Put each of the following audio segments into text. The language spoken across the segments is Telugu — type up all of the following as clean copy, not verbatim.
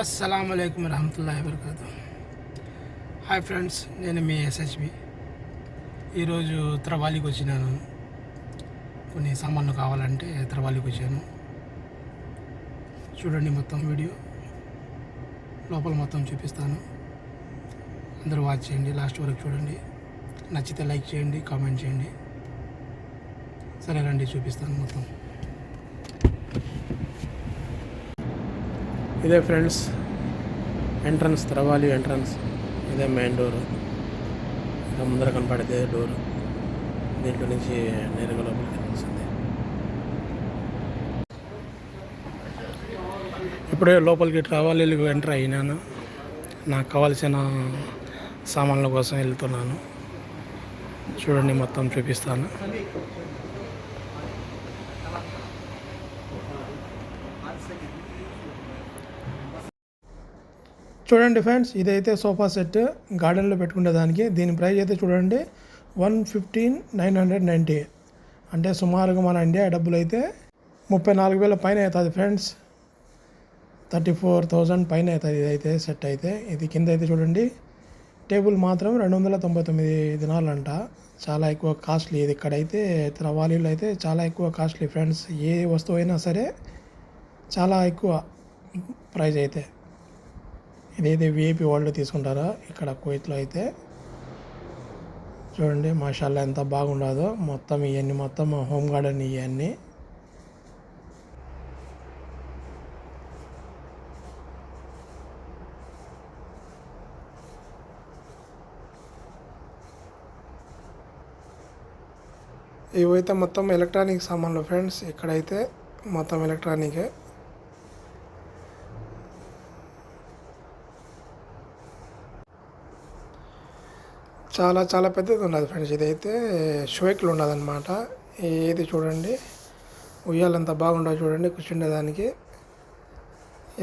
అస్సలాముఅలైకుం వరహమతుల్లాహి వబరకాతు. హాయ్ ఫ్రెండ్స్, నేను మీ ఎస్హెచ్బి. ఈరోజు త్రవాలికి వచ్చినాను. కొన్ని సామాన్లు కావాలంటే త్రవాలికి వచ్చాను. చూడండి మొత్తం వీడియో, లోపల మొత్తం చూపిస్తాను. అందరూ వాచ్ చేయండి, లాస్ట్ వరకు చూడండి. నచ్చితే లైక్ చేయండి, కామెంట్ చేయండి. సరే రండి, చూపిస్తాను మొత్తం. ఇదే ఫ్రెండ్స్ ఎంట్రన్స్, త్రవాలి ఎంట్రన్స్. ఇదే మెయిన్ డోరు. ఇంకా ముందర కనపడితే డోరు. దీంట్లో నుంచి నేరుగా లోపలికి వెళ్ళాల్సింది. ఇప్పుడే లోపలికి ట్రావెలీలకు ఎంటర్ అయినాను. నాకు కావాల్సిన సామాన్ల కోసం వెళ్తున్నాను. చూడండి మొత్తం చూపిస్తాను. చూడండి ఫ్రెండ్స్, ఇదైతే సోఫా సెట్ గార్డెన్లో పెట్టుకునే దానికి. దీని ప్రైస్ అయితే చూడండి 115,990. అంటే సుమారుగా మన ఇండియా డబ్బులు అయితే 34,000 పైన అవుతుంది ఫ్రెండ్స్. 34,000 పైన అవుతుంది ఇదైతే సెట్ అయితే. ఇది కింద అయితే చూడండి, టేబుల్ మాత్రం 299 దినాలు అంట. చాలా ఎక్కువ కాస్ట్లీ ఇది. ఇక్కడైతే త్రవాలీలో అయితే చాలా ఎక్కువ కాస్ట్లీ ఫ్రెండ్స్. ఏ వస్తువు అయినా సరే చాలా ఎక్కువ ప్రైస్ అయితే. ఇదైతే విఐపి వాళ్ళు తీసుకుంటారా ఇక్కడ కువైట్లో అయితే. చూడండి మాషాల్లా ఎంత బాగుండదో. మొత్తం ఇవన్నీ మొత్తం హోమ్ గార్డెన్ ఇవన్నీ. ఇవైతే మొత్తం ఎలక్ట్రానిక్ సామాన్లు ఫ్రెండ్స్. ఇక్కడైతే మొత్తం ఎలక్ట్రానికే. చాలా చాలా పెద్దది ఉన్నది ఫ్రెండ్స్. ఇదైతే షోయిక్లు ఉన్నదన్నమాట. ఇది చూడండి, ఉయ్యాలు ఎంత బాగుండదు చూడండి కూర్చుండేదానికి.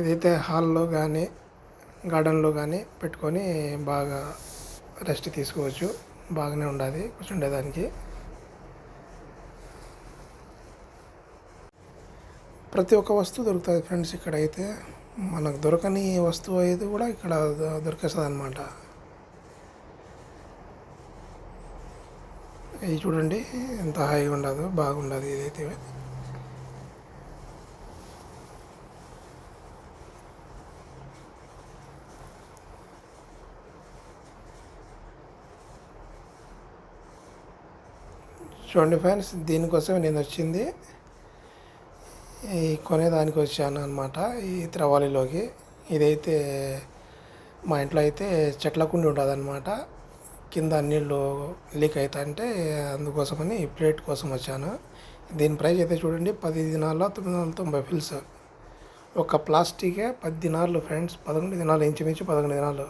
ఇదైతే హాల్లో కానీ గార్డెన్లో కానీ పెట్టుకొని బాగా రెస్ట్ తీసుకోవచ్చు. బాగానే ఉండాలి కూర్చుండేదానికి. ప్రతి ఒక్క వస్తువు దొరుకుతుంది ఫ్రెండ్స్ ఇక్కడైతే. మనకు దొరకని వస్తువు అయితే కూడా ఇక్కడ దొరికేస్తుంది అనమాట. ఇది చూడండి ఎంత హాయిగా ఉండదు, బాగుండదు ఇదైతే. చూడండి ఫ్రెండ్స్, దీనికోసం నేను వచ్చింది. ఈ కొనేదానికి వచ్చాను అనమాట ఈ త్రవాలీలోకి. ఇదైతే మా ఇంట్లో అయితే చెట్ల కుండి ఉంటుంది అనమాట. కింద నీళ్ళు లీక్ అవుతాయంటే అందుకోసమని ప్లేట్ కోసం వచ్చాను. దీని ప్రైస్ అయితే చూడండి 10 దినాల్లో 990 ఫిల్స్. ఒక ప్లాస్టికే 10 దినాలు ఫ్రెండ్స్. 11 దినాలు, ఇంచుమించు 11 దినాలు.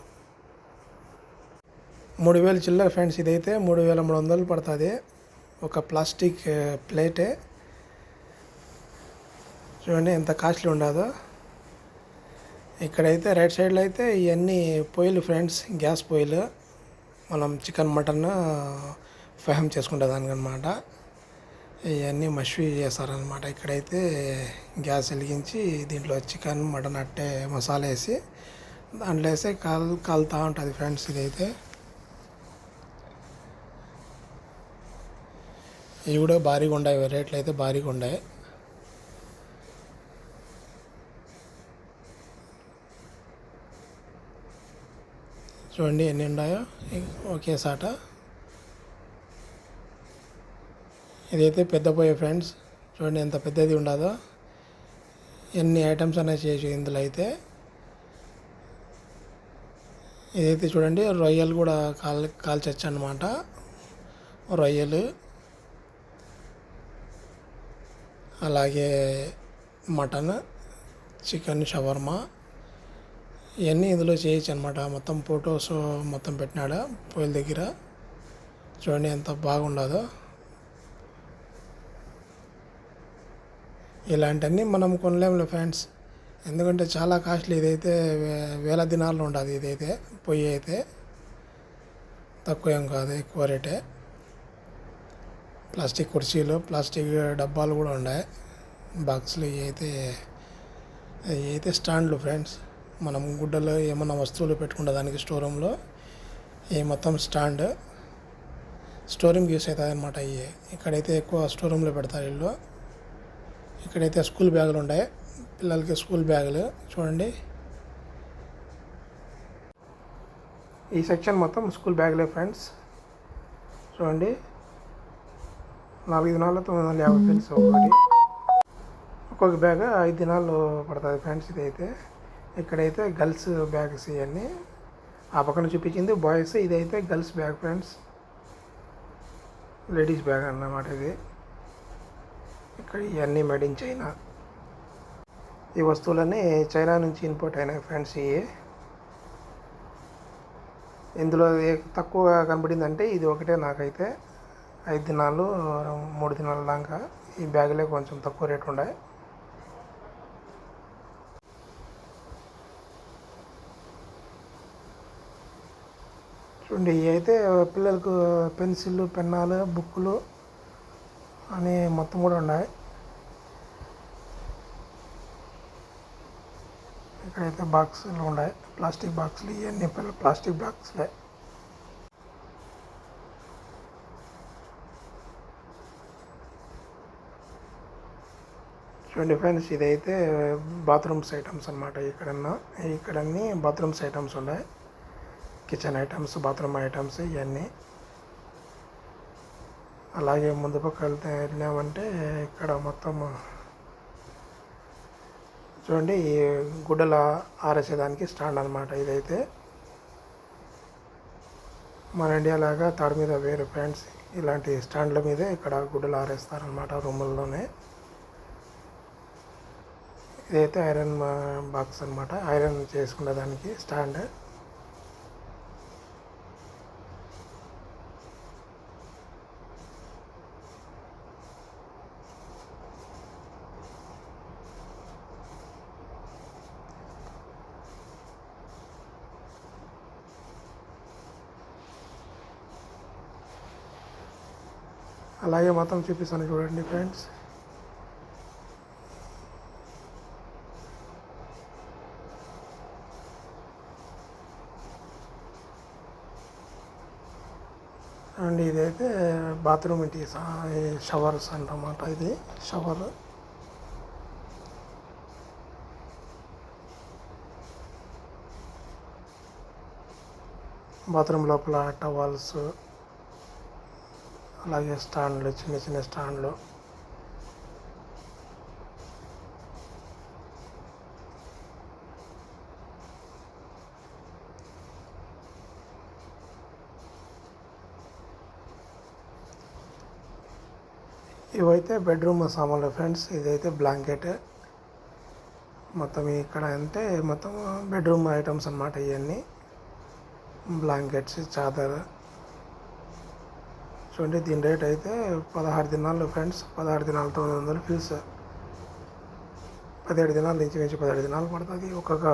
3,000 చిల్లర ఫ్రెండ్స్. ఇదైతే 3,300 పడుతుంది ఒక ప్లాస్టిక్ ప్లేటే. చూడండి ఎంత కాస్ట్లీ ఉండదో. ఇక్కడైతే రైట్ సైడ్లో అయితే ఇవన్నీ పొయ్యిలు ఫ్రెండ్స్, గ్యాస్ పొయ్యిలు. మనం చికెన్ మటన్ ఫహం చేసుకుంటే దానికనమాట. ఇవన్నీ మష్వీ చేస్తారనమాట. ఇక్కడైతే గ్యాస్ వెలిగించి దీంట్లో చికెన్ మటన్ అట్టే మసాలా వేసి దాంట్లో వేసి కాలుతూ ఉంటుంది ఫ్రెండ్స్. ఇదైతే ఇవి కూడా భారీగా ఉన్నాయి, రేట్లు అయితే భారీగా ఉన్నాయి. చూడండి ఎన్ని ఉన్నాయో ఒకే సాట. ఇదైతే పెద్ద పొయ్యి ఫ్రెండ్స్. చూడండి ఎంత పెద్దది ఉండదో. ఎన్ని ఐటమ్స్ అనేవి చేయొచ్చు ఇందులో అయితే. ఇదైతే చూడండి రొయ్యలు కూడా కాల్చచ్చు అనమాట. రొయ్యలు, అలాగే మటన్, చికెన్, షవర్మా ఇవన్నీ ఇందులో చేయొచ్చు అనమాట. మొత్తం ఫొటోస్ మొత్తం పెట్టినాడు పొయ్యిల దగ్గర. చూడండి ఎంత బాగుండదో. ఇలాంటివన్నీ మనం కొనలేములే ఫ్రెండ్స్, ఎందుకంటే చాలా కాస్ట్లీ. ఇదైతే వేల దినాల్లో ఉండదు ఇదైతే. పొయ్యి అయితే తక్కువ ఏం కాదు, ఎక్కువ రేటే. ప్లాస్టిక్ కుర్చీలు, ప్లాస్టిక్ డబ్బాలు కూడా ఉన్నాయి, బాక్సులు. ఇవి అయితే స్టాండ్లు ఫ్రెండ్స్. మనం గుడ్డలో ఏమన్నా వస్తువులు పెట్టుకుంటే దానికి స్టోర్ రూమ్లో ఈ మొత్తం స్టోర్ రూమ్కి యూస్ అవుతుంది అనమాట. ఇవి ఇక్కడైతే ఎక్కువ స్టోర్ రూమ్లో పెడతారు వీళ్ళు. ఇక్కడైతే స్కూల్ బ్యాగులు ఉన్నాయి, పిల్లలకి స్కూల్ బ్యాగులు చూడండి. ఈ సెక్షన్ మొత్తం స్కూల్ బ్యాగులే ఫ్రెండ్స్. చూడండి, 4 దినాల్లో 950 ఫ్రెండ్స్. ఒక్కొక్క బ్యాగ్ 5 దినాలు పడుతుంది ఫ్రెండ్స్. ఇదైతే ఇక్కడైతే గర్ల్స్ బ్యాగ్స్ ఇవన్నీ. ఆ పక్కన చూపించింది బాయ్స్, ఇదైతే girls bag friends, ladies bag అన్నమాట ఇది. ఇక్కడ ఇవన్నీ మేడ్ ఇన్ చైనా. ఈ వస్తువులన్నీ చైనా నుంచి ఇంపోర్ట్ అయినాయి ఫ్రెండ్స్. ఇవి ఇందులో తక్కువగా కనబడిందంటే ఇది ఒకటే. నాకైతే 5 దినాలు 3 దినాల దాకా ఈ బ్యాగులే కొంచెం తక్కువ రేటు ఉన్నాయి. చూడండి, ఇవి అయితే పిల్లలకు పెన్సిళ్ళు, పెన్నాలు, బుక్కులు అని మొత్తం కూడా ఉన్నాయి. ఇక్కడైతే బాక్సులు ఉన్నాయి, ప్లాస్టిక్ బాక్సులు. ఇవన్నీ ప్లాస్టిక్ బాక్సులే. చూడండి ఫ్రెండ్స్, ఇదైతే బాత్రూమ్స్ ఐటమ్స్ అన్నమాట. ఇక్కడన్నీ బాత్రూమ్స్ ఐటమ్స్ ఉన్నాయి, కిచెన్ ఐటమ్స్, బాత్రూమ్ ఐటమ్స్ ఇవన్నీ. అలాగే ముందు పక్క వెళ్ళామంటే ఇక్కడ మొత్తం చూడండి, ఈ గుడ్డల ఆరేసేదానికి స్టాండ్ అనమాట. ఇదైతే మన ఇండియా లాగా తాడు మీద వేరు ఫ్రెండ్స్. ఇలాంటి స్టాండ్ల మీదే ఇక్కడ గుడ్డలు ఆరేస్తారనమాట రూముల్లోనే. ఇదైతే ఐరన్ బాక్స్ అనమాట, ఐరన్ చేసుకునే దానికి స్టాండ్. అలాగే మొత్తం చూపిస్తాను చూడండి ఫ్రెండ్స్. అండ్ ఇదైతే బాత్రూమ్ షవర్స్ అన్నమాట. ఇది షవర్. బాత్రూమ్ లోపల టవల్స్, అలాగే స్టాండ్లు, చిన్న చిన్న స్టాండ్లు. ఇవైతే బెడ్రూమ్ సామాన్లు ఫ్రెండ్స్. ఇదైతే బ్లాంకెట్. మొత్తం ఇక్కడ అంటే మొత్తం బెడ్రూమ్ ఐటమ్స్ అన్నమాట. ఇవన్నీ బ్లాంకెట్స్, చాదర్. చూడండి, దీని రేట్ అయితే 16 దినాలు ఫ్రెండ్స్. 16 దినాలు 900 ఫీల్స్. 17 దినాలు నుంచి 17 దినాలు పడుతుంది ఒక్కొక్క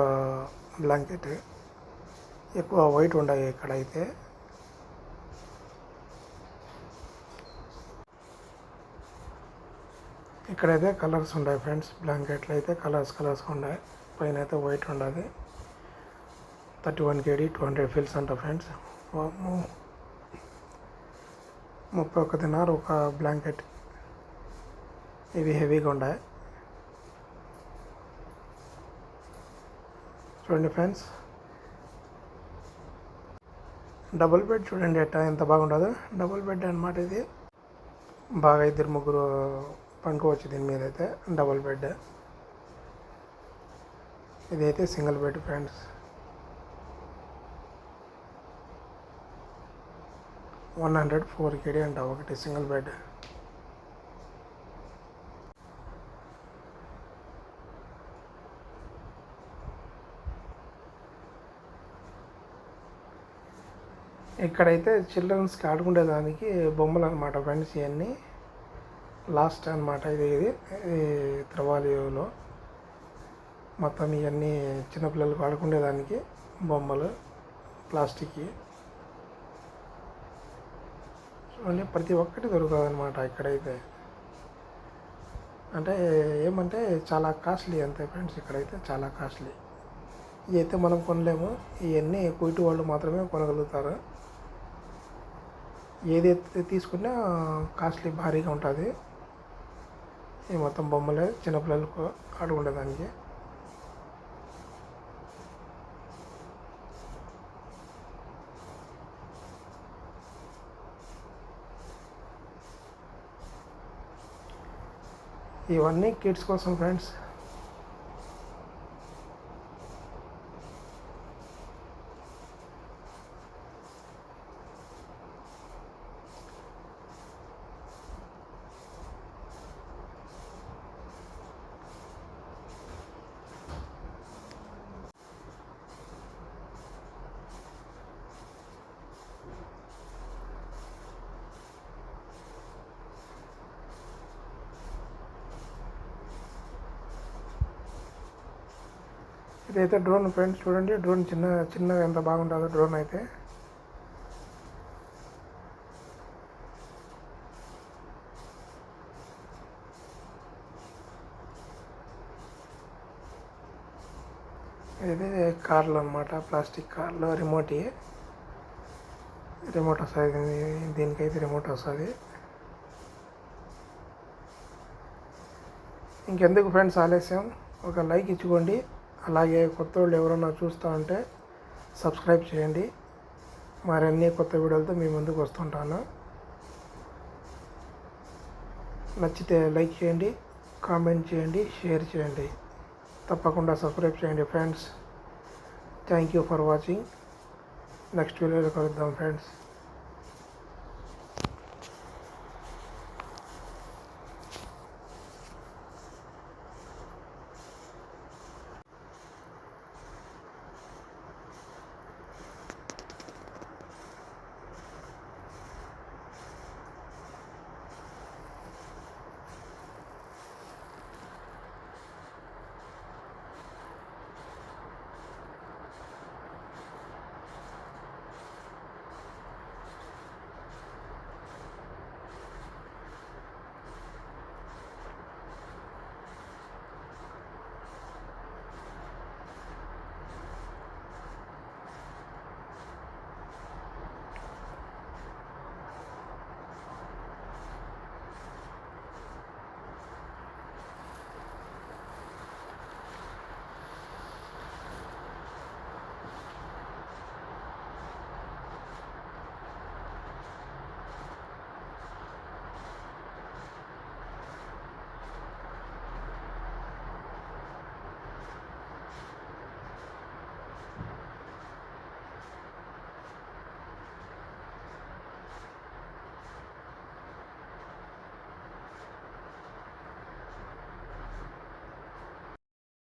బ్లాంకెట్. ఎక్కువ వైట్ ఉన్నాయి ఇక్కడైతే. ఇక్కడైతే కలర్స్ ఉన్నాయి ఫ్రెండ్స్. బ్లాంకెట్లు అయితే కలర్స్ ఉన్నాయి. పైన అయితే వైట్ ఉండదు. 31 kg 200 ఫీల్స్ అంట ఫ్రెండ్స్. 31 దినాలు ఒక బ్లాంకెట్. ఇవి హెవీగా ఉన్నాయి. చూడండి ఫ్రెండ్స్, డబుల్ బెడ్ చూడండి ఎంత బాగుండదు. డబుల్ బెడ్ అన్నమాట ఇది. బాగా 2-3 పనుకోవచ్చు దీని మీద అయితే. Double bed. ఇదైతే సింగిల్ బెడ్ ఫ్రెండ్స్. 104 kg అంట ఒకటి సింగిల్ బెడ్. ఇక్కడైతే చిల్డ్రన్స్కి ఆడుకునేదానికి బొమ్మలు అనమాట ఫ్రెండ్స్. ఇవన్నీ లాస్ట్ అనమాట. ఇది త్రివాలిలో మొత్తం ఇవన్నీ చిన్నపిల్లలకు ఆడుకునేదానికి బొమ్మలు, ప్లాస్టిక్. చూడండి, ప్రతి ఒక్కటి దొరుకుతుంది అనమాట ఇక్కడైతే. అంటే ఏమంటే చాలా కాస్ట్లీ అంతే ఫ్రెండ్స్. ఇక్కడైతే చాలా కాస్ట్లీ. ఇవైతే మనం కొనలేము. ఇవన్నీ కుయిటి వాళ్ళు మాత్రమే కొనగలుగుతారు. ఏదైతే తీసుకున్నా కాస్ట్లీ భారీగా ఉంటుంది. ఈ మొత్తం బొమ్మలే చిన్నపిల్లలకు ఆడుకునేదానికి. ఇవన్నీ కిడ్స్ కోసం ఫ్రెండ్స్. ఇదైతే డ్రోన్ ఫ్రెండ్స్, చూడండి డ్రోన్ చిన్నగా ఎంత బాగుంటుందో డ్రోన్ అయితే. ఇది కార్లు అన్నమాట, ప్లాస్టిక్ కార్లు. రిమోట్ వస్తుంది, దీనికైతే రిమోట్ వస్తుంది. ఇంకెందుకు ఫ్రెండ్స్ ఆలస్యం, ఒక లైక్ ఇచ్చుకోండి. అలాగే కొత్త వాళ్ళు ఎవరైనా చూస్తూ ఉంటే సబ్స్క్రైబ్ చేయండి. మరిన్ని కొత్త వీడియోలతో మీ ముందుకు వస్తుంటాను. నచ్చితే లైక్ చేయండి, కామెంట్ చేయండి, షేర్ చేయండి. తప్పకుండా సబ్స్క్రైబ్ చేయండి friends. Thank you for watching. Next వీడియోలో కలుద్దాం ఫ్రెండ్స్.